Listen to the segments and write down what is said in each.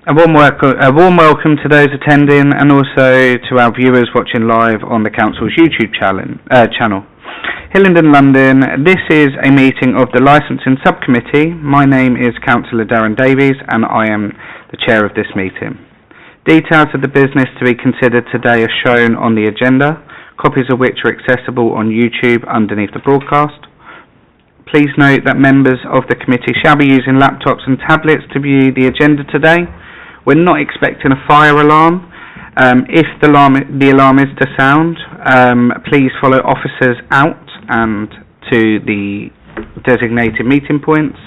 A warm welcome to those attending and also to our viewers watching live on the Council's YouTube channel. Hillingdon, London. This is a meeting of the Licensing Subcommittee. My name is Councillor Darren Davies and I am the chair of this meeting. Details of the business to be considered today are shown on the agenda, copies of which are accessible on YouTube underneath the broadcast. Please note that members of the committee shall be using laptops and tablets to view the agenda today. We're not expecting a fire alarm. If the alarm is to sound, please follow officers out and to the designated meeting points.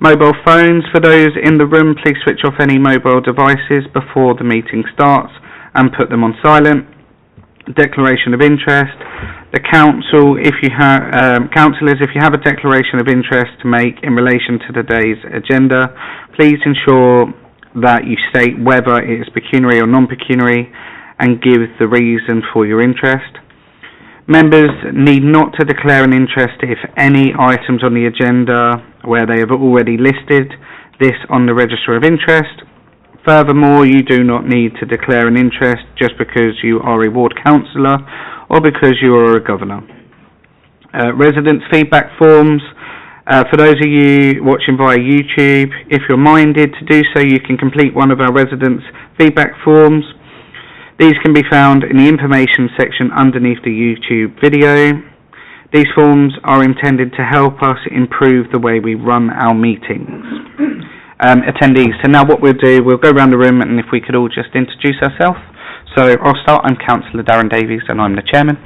Mobile phones, for those in the room, please switch off any mobile devices before the meeting starts and put them on silent. Declaration of interest. The council, councillors, if you have a declaration of interest to make in relation to today's agenda, please ensure that you state whether it is pecuniary or non-pecuniary and give the reason for your interest. Members need not to declare an interest if any items on the agenda where they have already listed this on the register of interest. Furthermore, you do not need to declare an interest just because you are a ward councillor or because you are a governor. Residents' feedback forms. For those of you watching via YouTube, if you're minded to do so, you can complete one of our residents' feedback forms. These can be found in the information section underneath the YouTube video. These forms are intended to help us improve the way we run our meetings. Attendees. So now what we'll do, we'll go around the room and if we could all just introduce ourselves. So I'll start. I'm Councillor Darren Davies and I'm the chairman.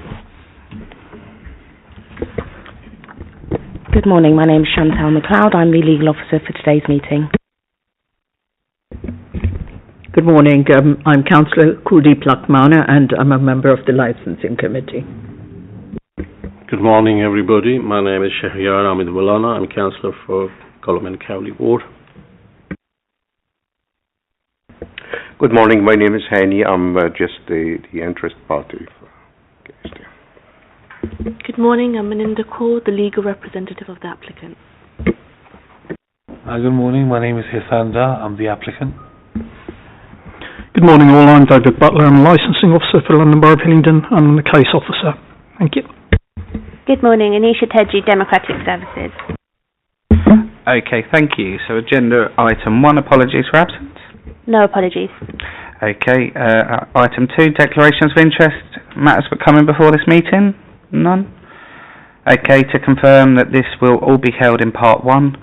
Good morning, my name is Chantal McLeod. I'm the legal officer for today's meeting. Good morning, I'm Councillor Kuldeep Lakmana and I'm a member of the Licensing Committee. Good morning everybody, my name is Shahriar Ahmed Walana. I'm Councillor for Colum and Cowley Ward. Good morning, my name is Hani. I'm just the interest party. Good morning, I'm Meninda Kaur, the legal representative of the applicant. Good morning, my name is Hisanda, I'm the applicant. Good morning all, I'm David Butler, I'm a licensing officer for the London Borough of Hillingdon. I'm the case officer. Thank you. Good morning, Anisha Tedji, Democratic Services. Okay, thank you. So agenda item 1, apologies for absence. No apologies. Okay, item 2, declarations of interest, matters for coming before this meeting? None? Okay, to confirm that this will all be held in part 1,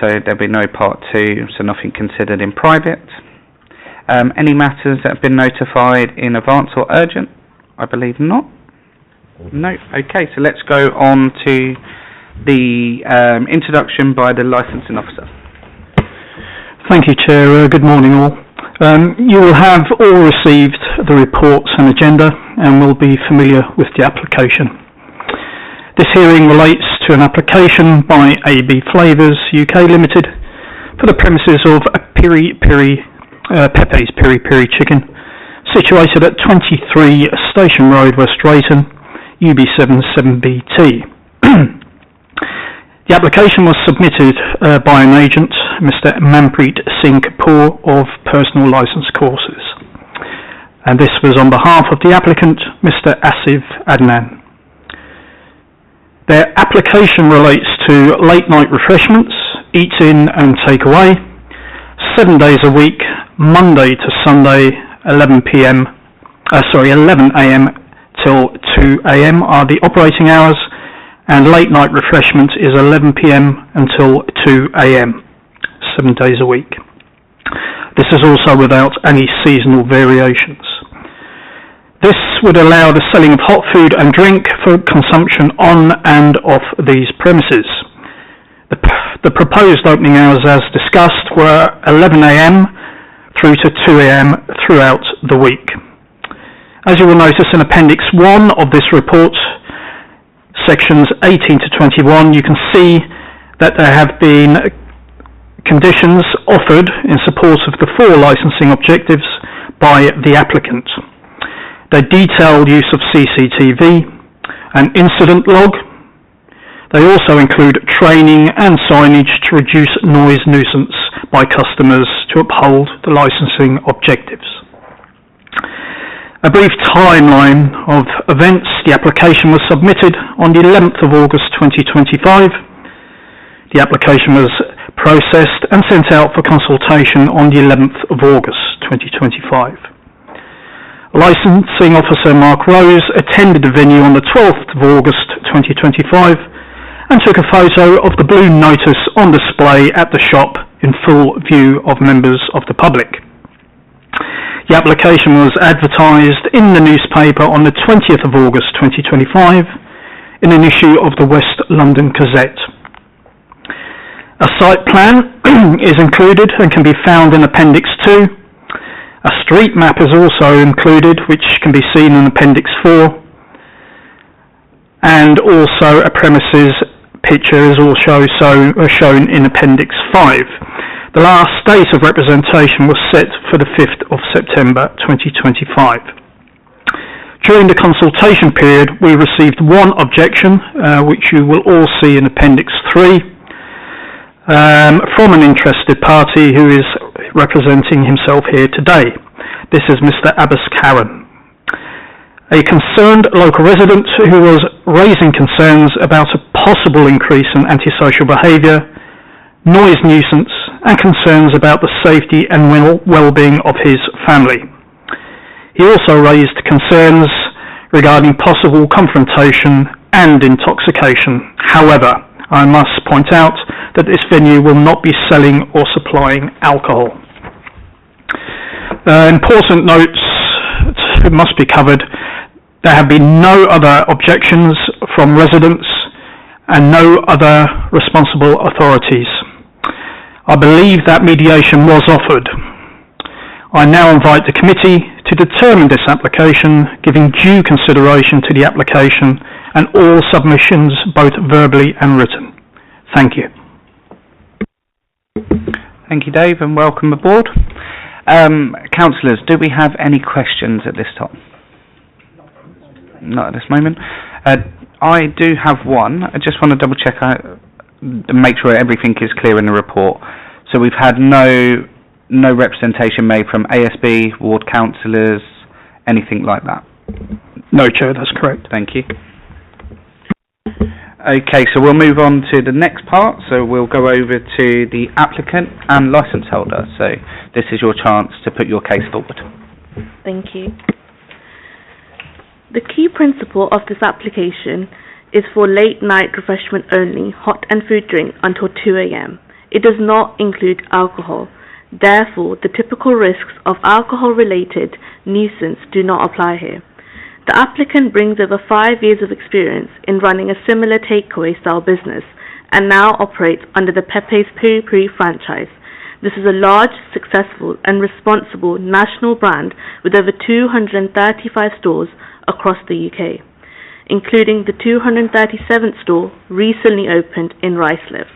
so there'll be no part 2, so nothing considered in private. Any matters that have been notified in advance or urgent? I believe not. No. Okay, so let's go on to the introduction by the licensing officer. Thank you, Chair. Good morning all. You will have all received the reports and agenda and will be familiar with the application. This hearing relates to an application by AB Flavours UK Limited for the premises of Pepe's Piri Chicken, situated at 23 Station Road, West Drayton, UB7 7BT. The application was submitted by an agent, Mr. Manpreet Singh Kapoor of Personal Licence Courses, and this was on behalf of the applicant, Mr. Asif Adnan. Their application relates to late night refreshments, eat-in and take-away, 7 days a week, Monday to Sunday, 11 a.m. till 2 a.m. are the operating hours, and late night refreshment is 11 p.m. until 2 a.m. 7 days a week. This is also without any seasonal variations. This would allow the selling of hot food and drink for consumption on and off these premises. The proposed opening hours, as discussed, were 11 a.m. through to 2 a.m. throughout the week. As you will notice in Appendix 1 of this report, sections 18 to 21, you can see that there have been conditions offered in support of the 4 licensing objectives by the applicant. They detail use of CCTV, an incident log. They also include training and signage to reduce noise nuisance by customers to uphold the licensing objectives. A brief timeline of events. The application was submitted on the 11th of August 2025. The application was processed and sent out for consultation on the 11th of August 2025. Licensing Officer Mark Rose attended the venue on the 12th of August 2025 and took a photo of the blue notice on display at the shop in full view of members of the public. The application was advertised in the newspaper on the 20th of August 2025 in an issue of the West London Gazette. A site plan is included and can be found in Appendix 2. A street map is also included, which can be seen in Appendix 4. And also a premises picture is also shown in Appendix 5. The last date of representation was set for the 5th of September 2025. During the consultation period, we received one objection, which you will all see in Appendix 3, from an interested party who is representing himself here today. This is Mr. Abbas Karen, a concerned local resident who was raising concerns about a possible increase in antisocial behaviour, noise nuisance, and concerns about the safety and well-being of his family. He also raised concerns regarding possible confrontation and intoxication. However, I must point out that this venue will not be selling or supplying alcohol. Important notes must be covered. There have been no other objections from residents and no other responsible authorities. I believe that mediation was offered. I now invite the committee to determine this application, giving due consideration to the application and all submissions, both verbally and written. Thank you. Thank you, Dave, and welcome aboard. Councillors, do we have any questions at this time? Not at this moment. I do have one. I just want to double check, make sure everything is clear in the report. So we've had no representation made from ASB, ward councillors, anything like that? No, Chair, that's correct. Thank you. Okay, so we'll move on to the next part. So we'll go over to the applicant and licence holder. So this is your chance to put your case forward. Thank you. The key principle of this application is for late night refreshment only, hot and food drink until 2 a.m. It does not include alcohol. Therefore, the typical risks of alcohol-related nuisance do not apply here. The applicant brings over 5 years of experience in running a similar takeaway style business and now operates under the Pepe's Piri franchise. This is a large, successful and responsible national brand with over 235 stores across the UK, including the 237th store recently opened in Ruislip,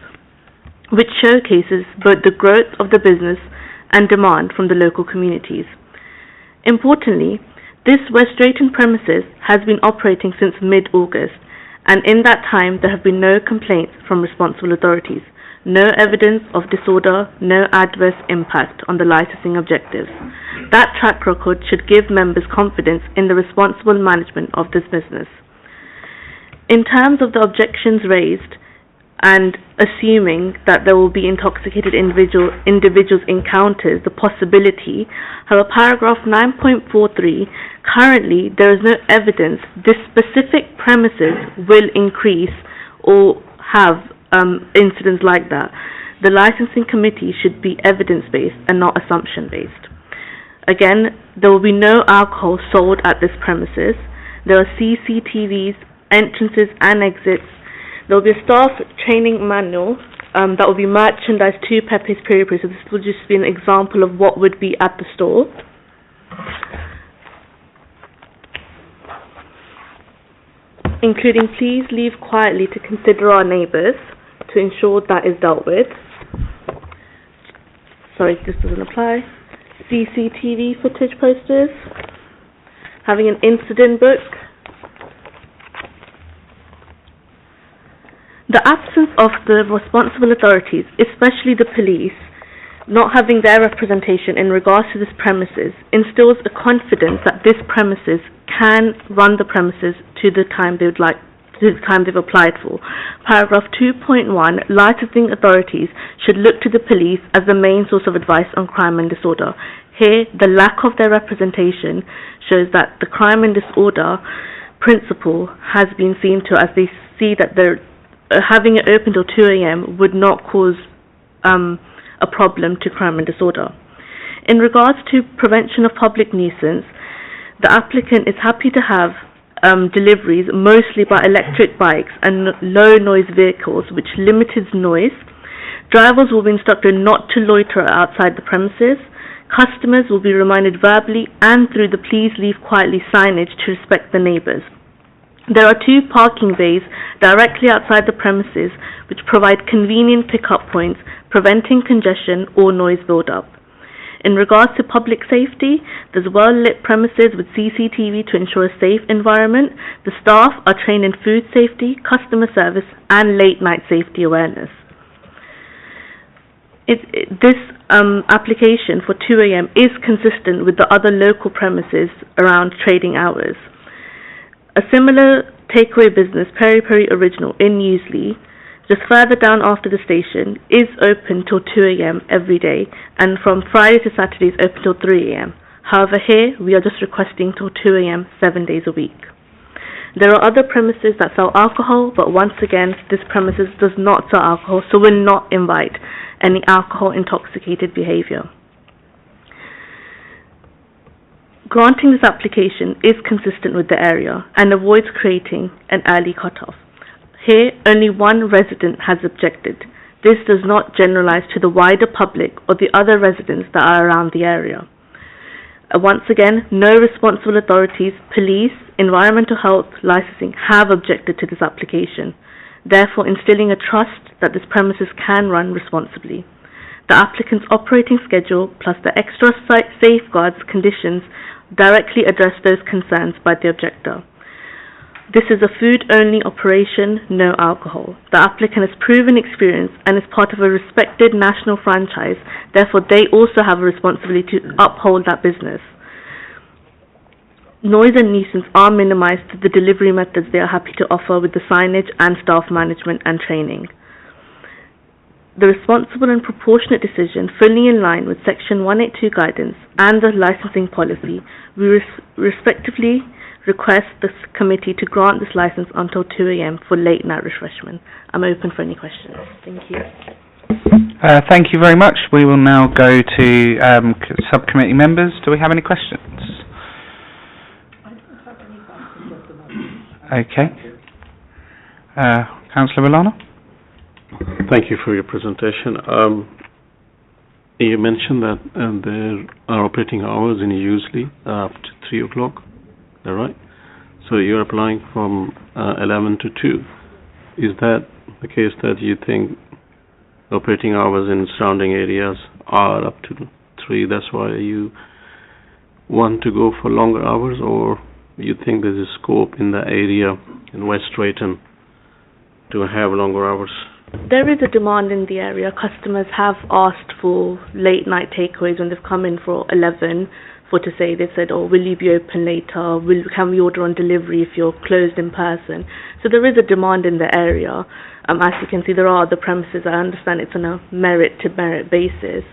which showcases both the growth of the business and demand from the local communities. Importantly, this West Drayton premises has been operating since mid-August, and in that time there have been no complaints from responsible authorities, no evidence of disorder, no adverse impact on the licensing objectives. That track record should give members confidence in the responsible management of this business. In terms of the objections raised, and assuming that there will be intoxicated individuals encounters the possibility, however, paragraph 9.43, currently there is no evidence this specific premises will increase or have incidents like that. The licensing committee should be evidence-based and not assumption-based. Again, there will be no alcohol sold at this premises. There are CCTVs, entrances and exits. There will be a staff training manual that will be merchandised to Pepe's Piri. So this will just be an example of what would be at the store. Including, please leave quietly to consider our neighbours, to ensure that is dealt with. Sorry, this doesn't apply. CCTV footage posters. Having an incident book. The absence of the responsible authorities, especially the police, Not having their representation in regards to this premises instills a confidence that this premises can run the premises to the time they would like, to the time they've applied for. Paragraph 2.1, licensing authorities should look to the police as the main source of advice on crime and disorder. Here, the lack of their representation shows that the crime and disorder principle has been seen to, as they see that they're having it open till 2 a.m. would not cause a problem to crime and disorder. In regards to prevention of public nuisance, the applicant is happy to have deliveries mostly by electric bikes and low noise vehicles which limited noise. Drivers will be instructed not to loiter outside the premises. Customers will be reminded verbally and through the please leave quietly signage to respect the neighbours. There are 2 parking bays directly outside the premises which provide convenient pick-up points, preventing congestion or noise build-up. In regards to public safety, there's well-lit premises with CCTV to ensure a safe environment. The staff are trained in food safety, customer service and late-night safety awareness. This application for 2 a.m. is consistent with the other local premises around trading hours. A similar takeaway business, Piri Original in Newsley, just further down after the station, is open till 2 a.m. every day, and from Friday to Saturday is open till 3 a.m. However, here we are just requesting till 2 a.m. 7 days a week. There are other premises that sell alcohol, but once again, this premises does not sell alcohol, so will not invite any alcohol intoxicated behaviour. Granting this application is consistent with the area and avoids creating an early cut-off. Here, only one resident has objected. This does not generalize to the wider public or the other residents that are around the area. Once again, no responsible authorities, police, environmental health, licensing have objected to this application, therefore instilling a trust that this premises can run responsibly. The applicant's operating schedule plus the extra safeguards conditions directly address those concerns by the objector. This is a food-only operation, no alcohol. The applicant has proven experience and is part of a respected national franchise, therefore they also have a responsibility to uphold that business. Noise and nuisance are minimized through the delivery methods they are happy to offer with the signage and staff management and training. The responsible and proportionate decision, fully in line with Section 182 guidance and the licensing policy, we respectively request this committee to grant this license until 2 a.m. for late night refreshment. I'm open for any questions. Thank you. Thank you very much. We will now go to subcommittee members. Do we have any questions? I don't have any questions at the moment. Okay. Councillor Rolana? Thank you for your presentation. You mentioned that there are operating hours in Usually up to 3 o'clock. Is that right? So you're applying from 11 to 2. Is that the case that you think operating hours in surrounding areas are up to 3? That's why you want to go for longer hours, or you think there's a scope in the area in West Drayton to have longer hours? There is a demand in the area. Customers have asked for late night takeaways when they've come in for 11. They've said, oh, will you be open later? Can we order on delivery if you're closed in person? So there is a demand in the area. As you can see, there are other premises. I understand it's on a merit-to-merit basis,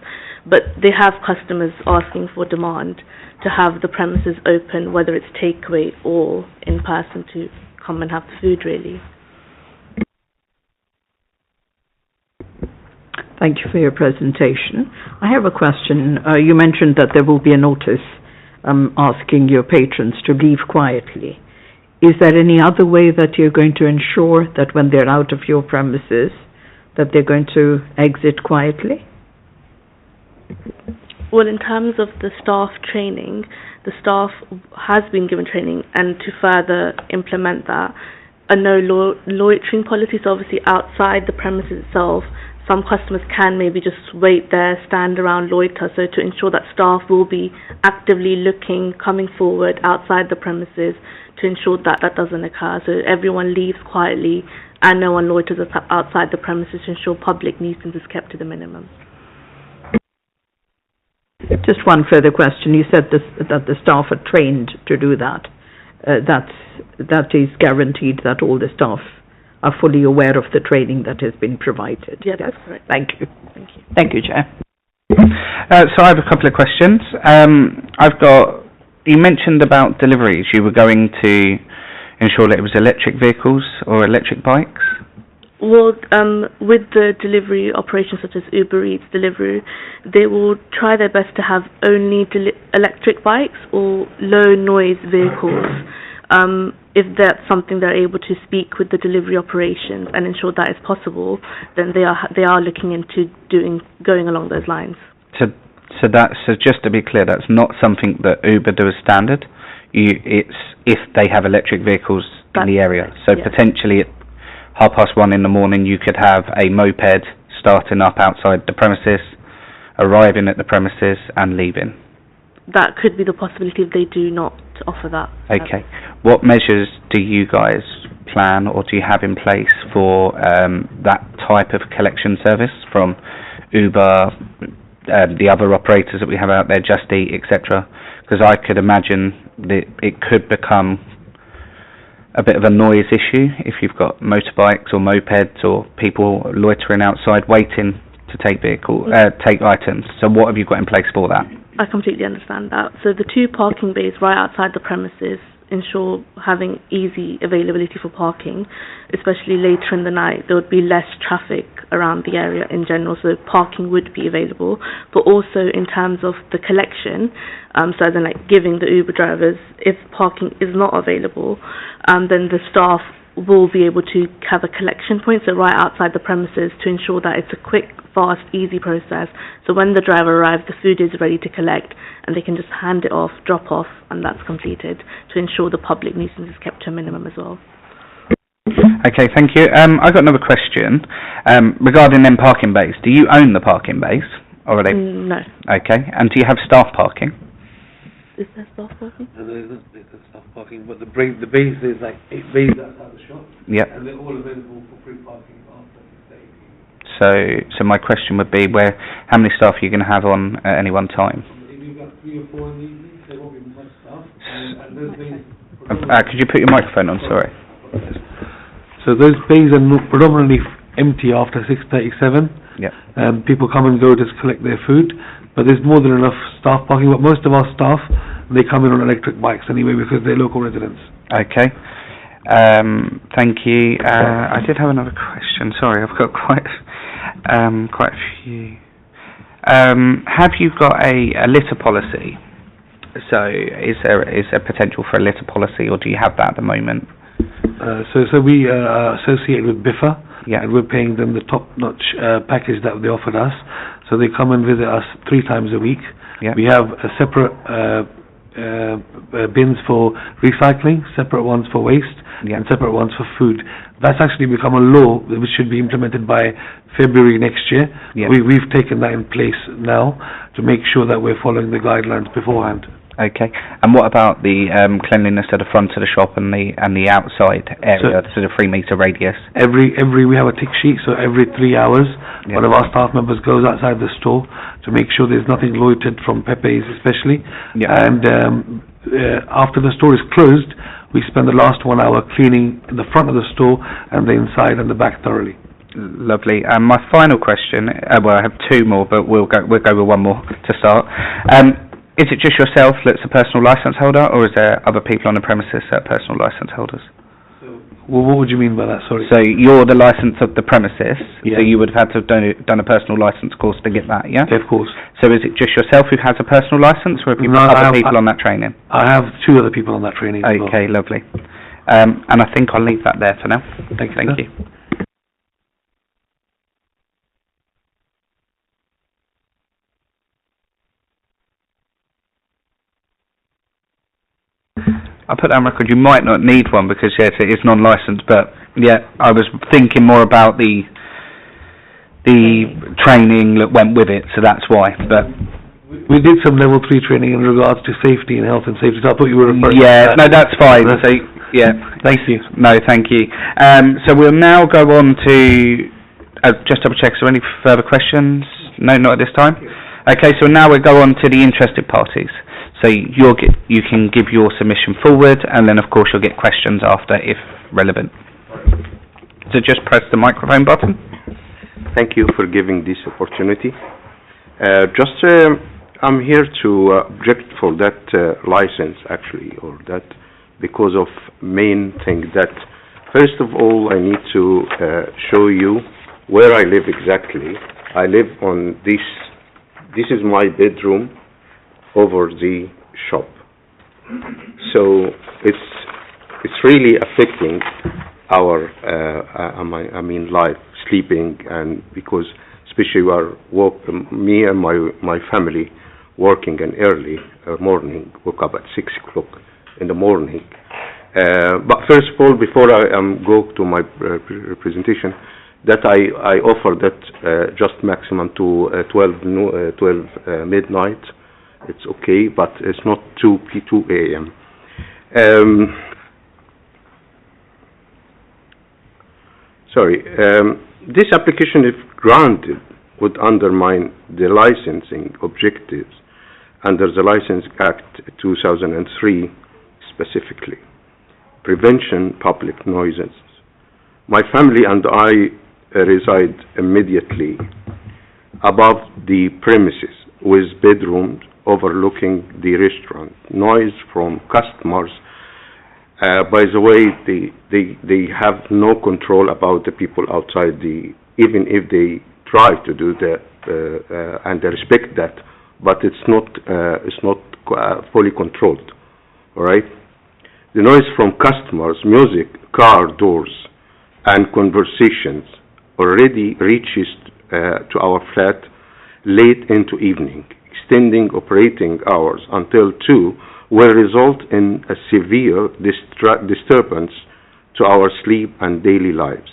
but they have customers asking for demand to have the premises open, whether it's takeaway or in person to come and have the food, really. Thank you for your presentation. I have a question. You mentioned that there will be a notice asking your patrons to leave quietly. Is there any other way that you're going to ensure that when they're out of your premises, that they're going to exit quietly? Well, in terms of the staff training, the staff has been given training, and to further implement that, a no loitering policy. So obviously outside the premises itself, some customers can maybe just wait there, stand around, loiter, so to ensure that staff will be actively looking, coming forward outside the premises to ensure that that doesn't occur. So everyone leaves quietly and no one loiters outside the premises to ensure public nuisance is kept to the minimum. Just one further question. You said that the staff are trained to do that. That is guaranteed that all the staff are fully aware of the training that has been provided. Yeah, that's correct. Thank you. Thank you, Chair. So I have a couple of questions. You mentioned about deliveries. You were going to ensure that it was electric vehicles or electric bikes? Well, with the delivery operations such as Uber Eats, Deliveroo, they will try their best to have only electric bikes or low noise vehicles. If that's something they're able to speak with the delivery operations and ensure that is possible, then they are looking into going along those lines. So just to be clear, that's not something that Uber do as standard. It's if they have electric vehicles in the area. So potentially at 1:30 in the morning, you could have a moped starting up outside the premises, arriving at the premises and leaving. That could be the possibility if they do not offer that. Okay. What measures do you guys plan or do you have in place for that type of collection service from Uber, the other operators that we have out there, Just Eat, etc.? Because I could imagine that it could become a bit of a noise issue if you've got motorbikes or mopeds or people loitering outside waiting to take items. So what have you got in place for that? I completely understand that. So the 2 parking bays right outside the premises ensure having easy availability for parking, especially later in the night. There would be less traffic around the area in general, so parking would be available. But also in terms of the collection, so as in like giving the Uber drivers, if parking is not available, then the staff will be able to have a collection point, so right outside the premises, to ensure that it's a quick, fast, easy process. So when the driver arrives, the food is ready to collect, and they can just hand it off, drop off, and that's completed, to ensure the public nuisance is kept to a minimum as well. Okay, thank you. I've got another question regarding them parking bays. Do you own the parking bays, or are they? No. Okay, and do you have staff parking? Is there staff parking? No, there's staff parking, but the bays, there's like 8 bays outside the shop. Yep. And they're all available for free parking after 6:30. So my question would be, how many staff are you going to have on at any one time? If you've got 3 or 4 in the evening, there won't be much staff. And those bays... could you put your microphone on, sorry? So those bays are predominantly empty after 6:37. Yeah. People come and go, just collect their food. But there's more than enough staff parking. But most of our staff, they come in on electric bikes anyway because they're local residents. Okay. Thank you. I did have another question. Sorry, I've got quite a few. Have you got a litter policy? So is there potential for a litter policy, or do you have that at the moment? So we associate with BIFA, yeah, and we're paying them the top-notch package that they offered us. So they come and visit us 3 times a week. Yeah. We have a separate bins for recycling, separate ones for waste, yeah, and separate ones for food. That's actually become a law which should be implemented by February next year. Yeah. We've taken that in place now to make sure that we're following the guidelines beforehand. Okay. And what about the cleanliness at the front of the shop and the outside area, so the 3 metre radius? We have a tick sheet, so every 3 hours, yeah, one of our staff members goes outside the store to make sure there's nothing loitered from Pepe's especially. Yeah. And after the store is closed, we spend the last 1 hour cleaning the front of the store and the inside and the back thoroughly. Lovely. My final question, well, I have 2 more, but we'll go with one more to start. Is it just yourself that's a personal licence holder, or is there other people on the premises that are personal licence holders? Well, what would you mean by that? Sorry. So you're the licence of the premises, yeah, so you would have had to have done a personal licence course to get that, yeah? Yeah, of course. So is it just yourself who has a personal licence, or have you got other people on that training? I have 2 other people on that training. Okay, lovely. And I think I'll leave that there for now. Thank you. I put that on record. You might not need one because yes, it is non-licensed. But yeah, I was thinking more about the training that went with it, so that's why. But we did some level 3 training in regards to safety and health and safety. So I thought you were referring. Yeah, no, that's fine. So yeah, thank you. No, thank you. So we'll now go on to just double check. Is there any further questions? No, not at this time. Okay, so now we go on to the interested parties. So you can give your submission forward, and then of course you'll get questions after if relevant. So just press the microphone button. Thank you for giving this opportunity. I'm here to object for that license, actually, or that because of main thing that, first of all, I need to show you where I live exactly. I live on this is my bedroom over the shop. So it's really affecting our, life, sleeping, and because especially me and my family working an early morning, woke up at 6 o'clock in the morning. But first of all, before I go to my presentation, that I offer that just maximum to 12 midnight. It's okay, but it's not 2 a.m. This application, if granted, would undermine the licensing objectives under the License Act 2003, specifically prevention public nuisance. My family and I reside immediately above the premises with bedrooms overlooking the restaurant. Noise from customers, by the way, they have no control about the people outside, even if they try to do that, and they respect that, but it's not fully controlled. All right. The noise from customers, music, car doors, and conversations already reaches to our flat late into evening, extending operating hours until 2, will result in a severe disturbance to our sleep and daily lives.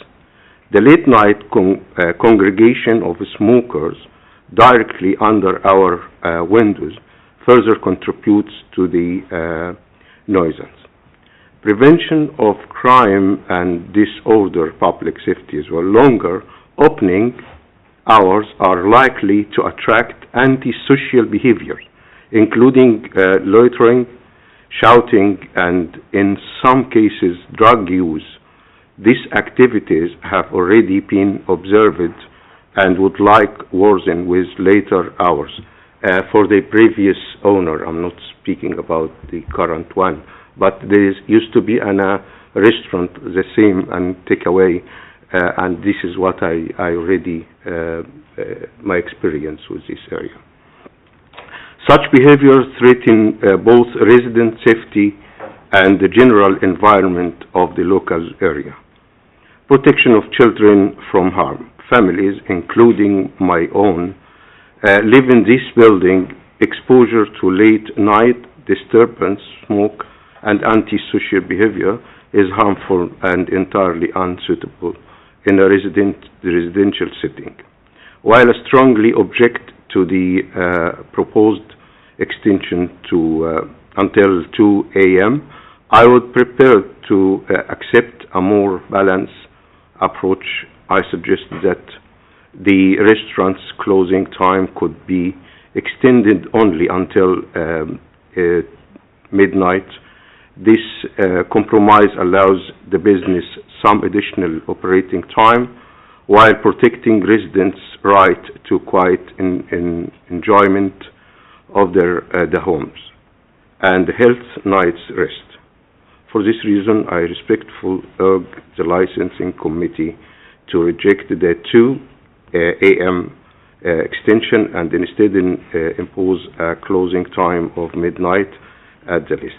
The late night congregation of smokers directly under our windows further contributes to the nuisance. Prevention of crime and disorder, public safety as well. Longer opening hours are likely to attract antisocial behaviors, including loitering, shouting, and in some cases drug use. These activities have already been observed and would like worsen with later hours. For the previous owner, I'm not speaking about the current one, but there used to be a restaurant, the same, and takeaway, and this is what I already, my experience with this area. Such behaviors threaten both resident safety and the general environment of the local area. Protection of children from harm. Families, including my own, live in this building. Exposure to late night disturbance, smoke, and antisocial behavior is harmful and entirely unsuitable in a residential setting. While I strongly object to the proposed extension to until 2 a.m., I would prepare to accept a more balanced approach. I suggest that the restaurant's closing time could be extended only until midnight. This compromise allows the business some additional operating time while protecting residents' right to quiet enjoyment of their homes and health night's rest. For this reason, I respectfully urge the licensing committee to reject the 2 a.m. Extension and instead impose a closing time of midnight at the least.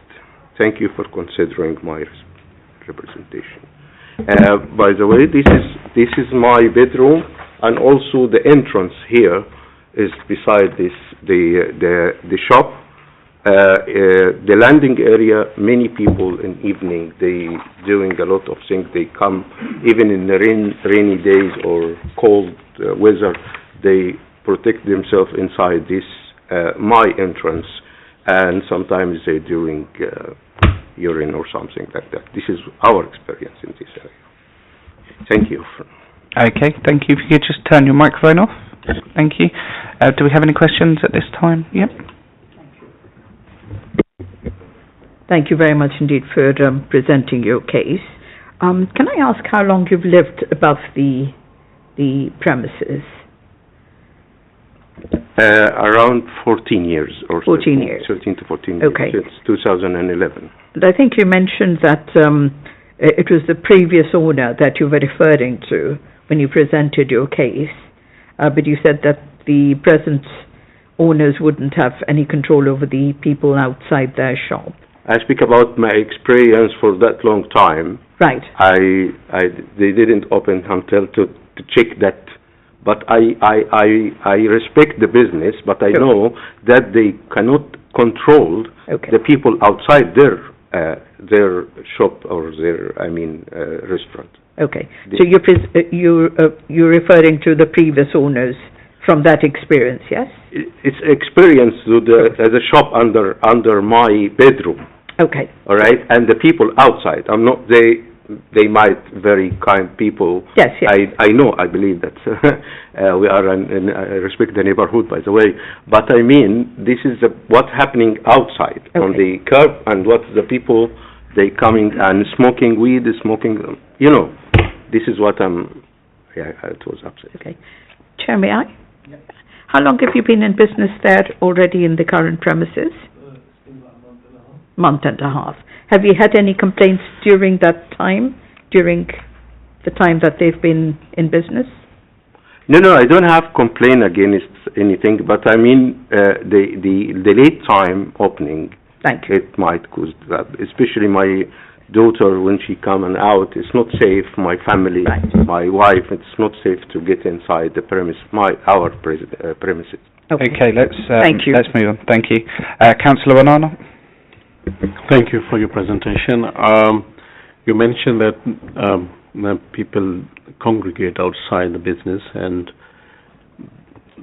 Thank you for considering my representation. By the way, this is my bedroom, and also the entrance here is beside this the shop. The landing area, many people in evening, they doing a lot of things. They come even in the rainy days or cold weather. They protect themselves inside this my entrance, and sometimes they're doing urine or something like that. This is our experience in this area. Thank you. Okay, thank you. If you could just turn your microphone off. Thank you. Do we have any questions at this time? Yep. Thank you very much indeed for presenting your case. Can I ask how long you've lived above the premises? Around 14 years or 14 years. 13 to 14 Okay. years, since 2011. And I think you mentioned that it was the previous owner that you were referring to when you presented your case, but you said that the present owners wouldn't have any control over the people outside their shop. I speak about my experience for that long time. Right. They didn't open until to check that. But I respect the business, but I know that they cannot control the people outside their shop or their, restaurant. Okay. So you're referring to the previous owners from that experience, yes? It's experience to as a shop under my bedroom. Okay. All right, and the people outside. I'm not. They might very kind people. Yes. I know. I believe that we are I respect the neighborhood, by the way. But I mean, this is what's happening outside on the curb, and what the people they coming and smoking weed, smoking. You know, this is what I'm. Yeah, it was upset. Okay, Chair, may I? Yeah. How long have you been in business there already in the current premises? Month and a half. Have you had any complaints during that time, during the time that they've been in business? No, I don't have complaint against anything, but I mean the late time opening. Thank you. It might cause that, especially my daughter when she come and out. It's not safe. My family, my wife. It's not safe to get inside the premise, our premises. Okay, let's Thank you. Let's move on. Thank you, Councillor Onana. Thank you for your presentation. You mentioned that people congregate outside the business, and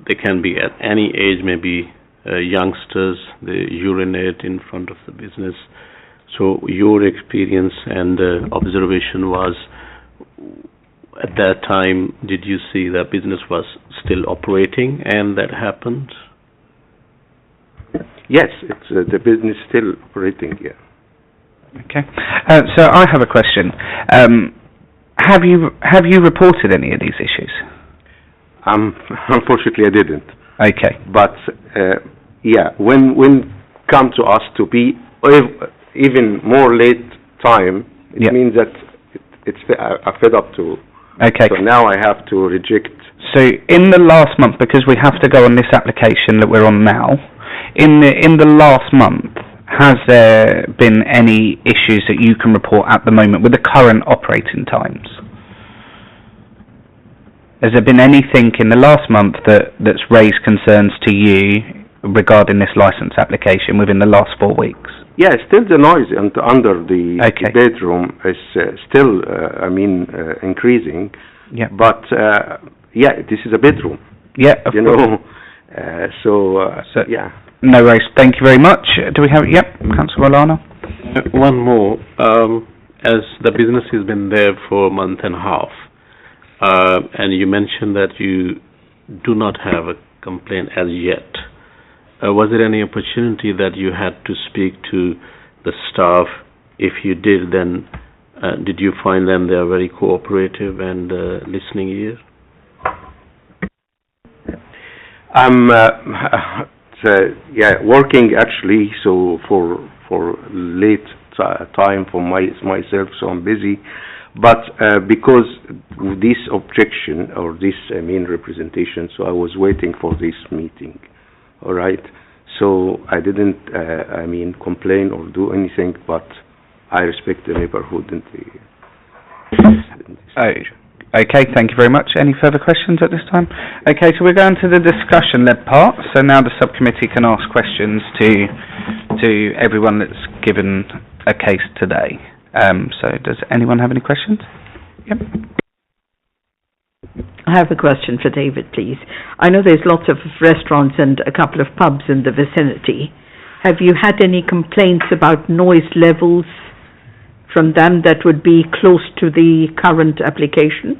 they can be at any age, maybe youngsters, they urinate in front of the business. So your experience and observation was, at that time, did you see that business was still operating and that happened? Yes, it's the business still operating here. Okay. So I have a question. Have you reported any of these issues? Unfortunately, I didn't. Okay. But when come to us to be even more late time, it means that it's fed up to. Okay. So now I have to reject. So in the last month, because we have to go on this application that we're on now. In the last month, has there been any issues that you can report at the moment with the current operating times? Has there been anything in the last month that's raised concerns to you regarding this licence application within the last 4 weeks? Yeah, still the noise under the bedroom is still, increasing. Yeah. But this is a bedroom. Yeah, of course. Yeah. No worries. Thank you very much. Do we have? Yep, Councillor Olana. One more. As the business has been there for a month and a half, and you mentioned that you do not have a complaint as yet. Was there any opportunity that you had to speak to the staff? If you did, then did you find them they are very cooperative and listening ear? I'm working actually, so for late time for myself, so I'm busy. But because this objection or this representation, so I was waiting for this meeting. All right. So I didn't complain or do anything, but I respect the neighborhood and Okay, thank you very much. Any further questions at this time? Okay, so we're going to the discussion-led part. So now the subcommittee can ask questions to everyone that's given a case today. So does anyone have any questions? Yep. I have a question for David, please. I know there's lots of restaurants and a couple of pubs in the vicinity. Have you had any complaints about noise levels from them that would be close to the current application?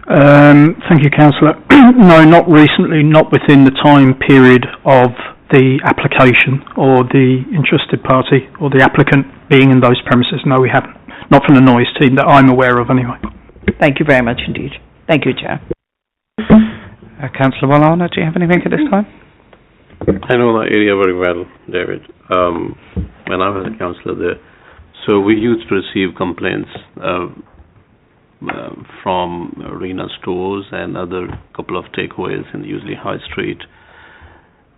Thank you, Councillor. No, not recently, not within the time period of the application or the interested party or the applicant being in those premises. No, we haven't. Not from the noise team that I'm aware of, anyway. Thank you very much indeed. Thank you, Chair. Councillor Wallana, do you have anything at this time? I know the area very well, David. When I was a councillor there, so we used to receive complaints from arena stores and other couple of takeaways in usually High Street.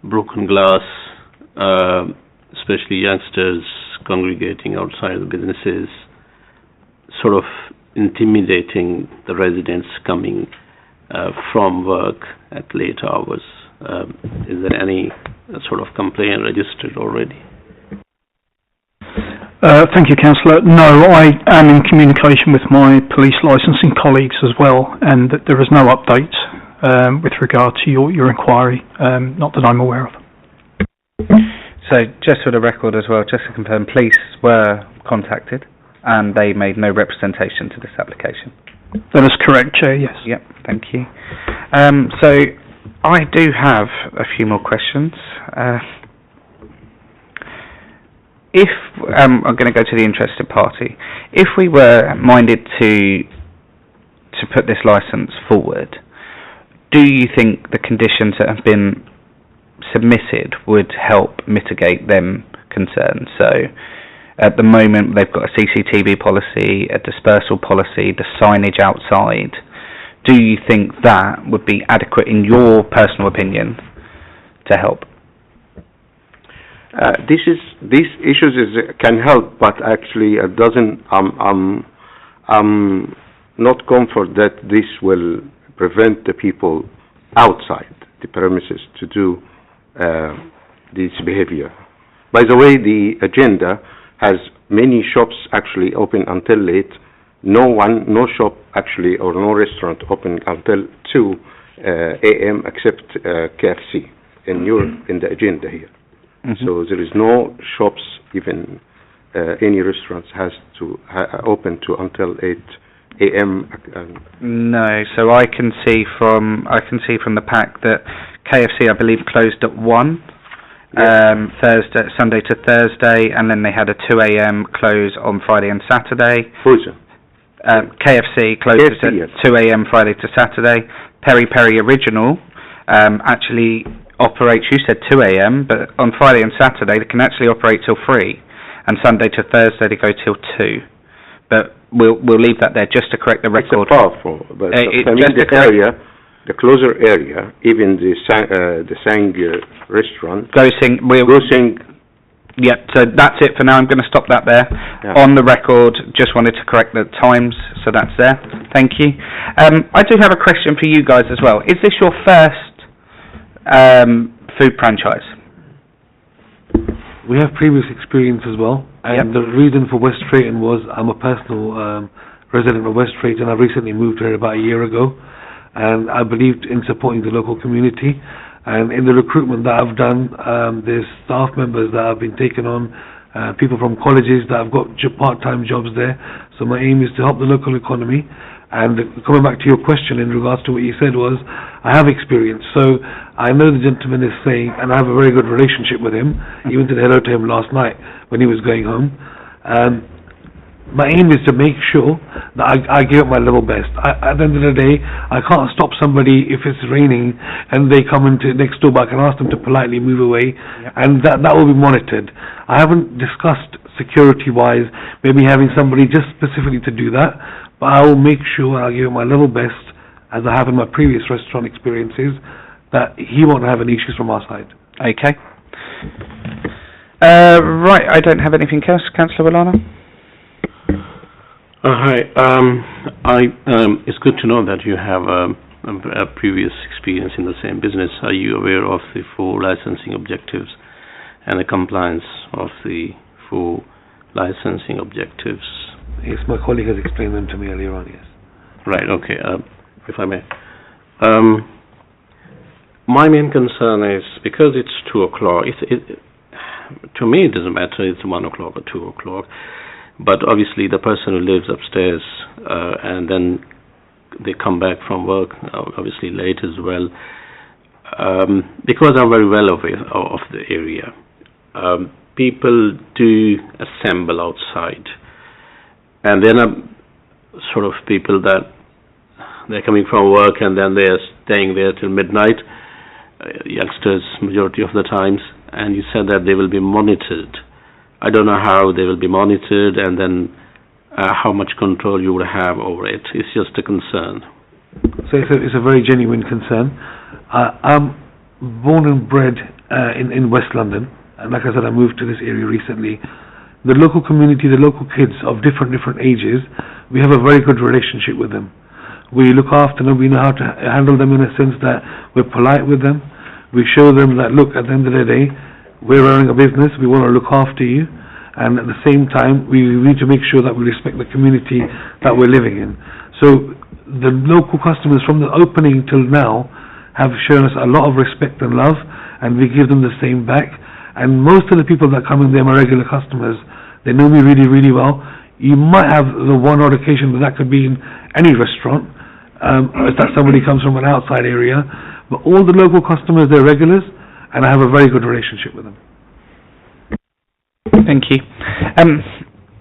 Broken glass, especially youngsters congregating outside the businesses, sort of intimidating the residents coming from work at late hours. Is there any sort of complaint registered already? Thank you, Councillor. No, I am in communication with my police licensing colleagues as well, and that there is no update with regard to your inquiry, not that I'm aware of. So, just for the record as well, just to confirm, police were contacted and they made no representation to this application. That is correct, Chair, yes. Yep, thank you. So, I do have a few more questions. If I'm going to go to the interested party, if we were minded to put this licence forward, do you think the conditions that have been submitted would help mitigate them concerns? So, at the moment, they've got a CCTV policy, a dispersal policy, the signage outside. Do you think that would be adequate, in your personal opinion, to help? These issues can help, but actually it doesn't. I'm not confident that this will prevent the people outside the premises to do this behavior. By the way, the agenda has many shops actually open until late. No shop actually, or no restaurant open until 2 a.m. except KFC in the agenda here. Mm-hmm. So there is no shops, even any restaurants has to open to until 8 a.m. No, so I can see from the pack that KFC, I believe, closed at 1. Sunday to Thursday, and then they had a 2 a.m. close on Friday and Saturday. KFC closes at 2 a.m. Friday to Saturday. Peri Original actually operates, you said 2 a.m., but on Friday and Saturday they can actually operate till 3, and Sunday to Thursday they go till 2. But we'll leave that there just to correct the record. It's powerful, but the closer area, even the Sang restaurant. Yep, so that's it for now. I'm going to stop that there. Yeah. On the record, just wanted to correct the times, so that's there. Thank you. I do have a question for you guys as well. Is this your first food franchise? We have previous experience as well, and the reason for West Drayton was I'm a personal resident of West Drayton. I recently moved here about a year ago, and I believed in supporting the local community. And in the recruitment that I've done, there's staff members that have been taken on, people from colleges that have got part-time jobs there. So my aim is to help the local economy. And coming back to your question in regards to what you said was, I have experience. So I know the gentleman is saying, and I have a very good relationship with him. Even said hello to him last night when he was going home. My aim is to make sure that I give it my level best. At the end of the day, I can't stop somebody if it's raining and they come into next door, but I can ask them to politely move away, and that will be monitored. I haven't discussed security-wise, maybe having somebody just specifically to do that, but I will make sure I'll give it my level best, as I have in my previous restaurant experiences, that he won't have any issues from our side. Okay. Right, I don't have anything else, Councillor Wallana. Hi. It's good to know that you have a previous experience in the same business. Are you aware of the 4 licensing objectives and the compliance of the 4 licensing objectives? Yes, my colleague has explained them to me earlier on, yes. Right, okay. If I may. My main concern is, because it's 2 o'clock, to me it doesn't matter if it's 1 o'clock or 2 o'clock. But obviously the person who lives upstairs and then they come back from work, obviously late as well. Because I'm very well aware of the area, people do assemble outside, and then sort of people that they're coming from work and then they're staying there till midnight, youngsters majority of the times, and you said that they will be monitored. I don't know how they will be monitored, and then how much control you would have over it. It's just a concern. So it's a very genuine concern. I'm born and bred in West London, and like I said, I moved to this area recently. The local community, the local kids of different ages, we have a very good relationship with them. We look after them, we know how to handle them in a sense that we're polite with them. We show them that, look, at the end of the day, we're running a business, we want to look after you, and at the same time, we need to make sure that we respect the community that we're living in. So the local customers from the opening till now have shown us a lot of respect and love, and we give them the same back. And most of the people that come in there, my regular customers, they know me really well. You might have the one odd occasion, but that could be in any restaurant, if that somebody comes from an outside area. But all the local customers, they're regulars, and I have a very good relationship with them. Thank you.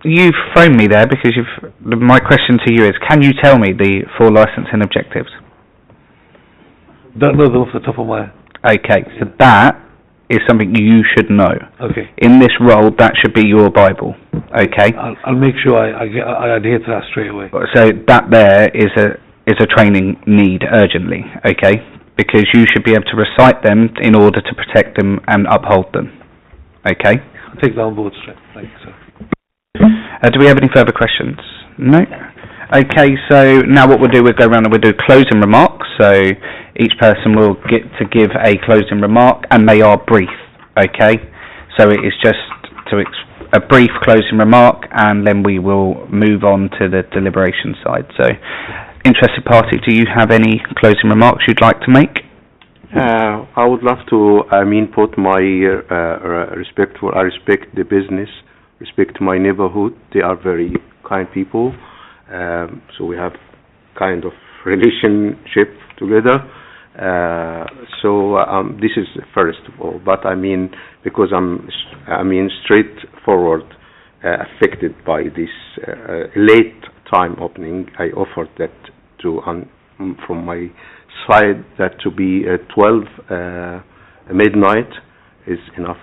You've thrown me there because my question to you is, can you tell me the 4 licensing objectives? Don't know them off the top of my head. Okay, so that is something you should know. Okay. In this role, that should be your Bible. Okay. I'll make sure I adhere to that straight away. So that there is a training need urgently. Okay, because you should be able to recite them in order to protect them and uphold them. Okay. I'll take that on board straight. Thank you, sir. Do we have any further questions? No. Okay, so now what we'll do, we'll go around and we'll do closing remarks. So each person will get to give a closing remark, and they are brief. Okay, so it is just a brief closing remark, and then we will move on to the deliberation side. So, interested party, do you have any closing remarks you'd like to make? I would love to, put my respect for. I respect the business, respect my neighborhood. They are very kind people. So we have kind of relationship together. This is first of all, but because I'm straightforward, affected by this late time opening, I offered that from my side that to be 12 midnight is enough.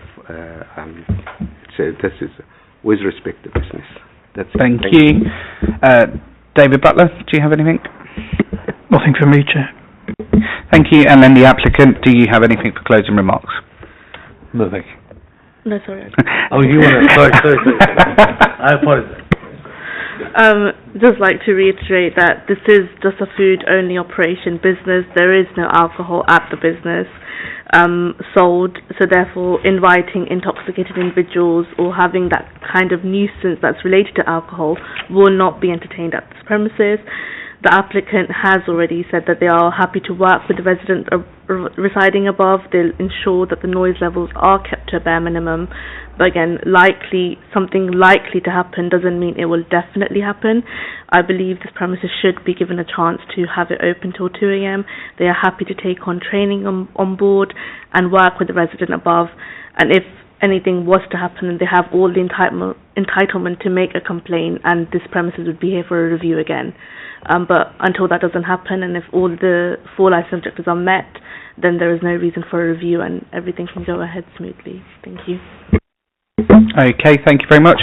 This is with respect to business. Thank you. David Butler, do you have anything? Nothing for me, Chair. Thank you. And then the applicant, do you have anything for closing remarks? No, thank you. No, sorry. Oh, you want to? Sorry. I apologize. Just like to reiterate that this is just a food-only operation business. There is no alcohol at the business sold, so therefore inviting intoxicated individuals or having that kind of nuisance that's related to alcohol will not be entertained at this premises. The applicant has already said that they are happy to work with the residents residing above. They'll ensure that the noise levels are kept to a bare minimum. But again, something likely to happen doesn't mean it will definitely happen. I believe this premises should be given a chance to have it open till 2 a.m. They are happy to take on training on board and work with the resident above. And if anything was to happen, and they have all the entitlement to make a complaint, and this premises would be here for a review again. But until that doesn't happen, and if all the 4 license objectives are met, then there is no reason for a review and everything can go ahead smoothly. Thank you. Okay, thank you very much.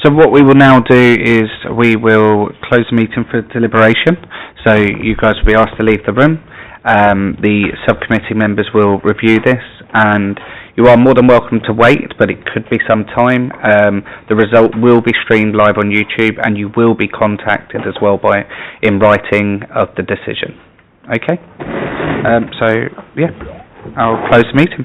So what we will now do is we will close the meeting for deliberation. So you guys will be asked to leave the room. The subcommittee members will review this, and you are more than welcome to wait, but it could be some time. The result will be streamed live on YouTube, and you will be contacted as well in writing of the decision. Okay? I'll close the meeting.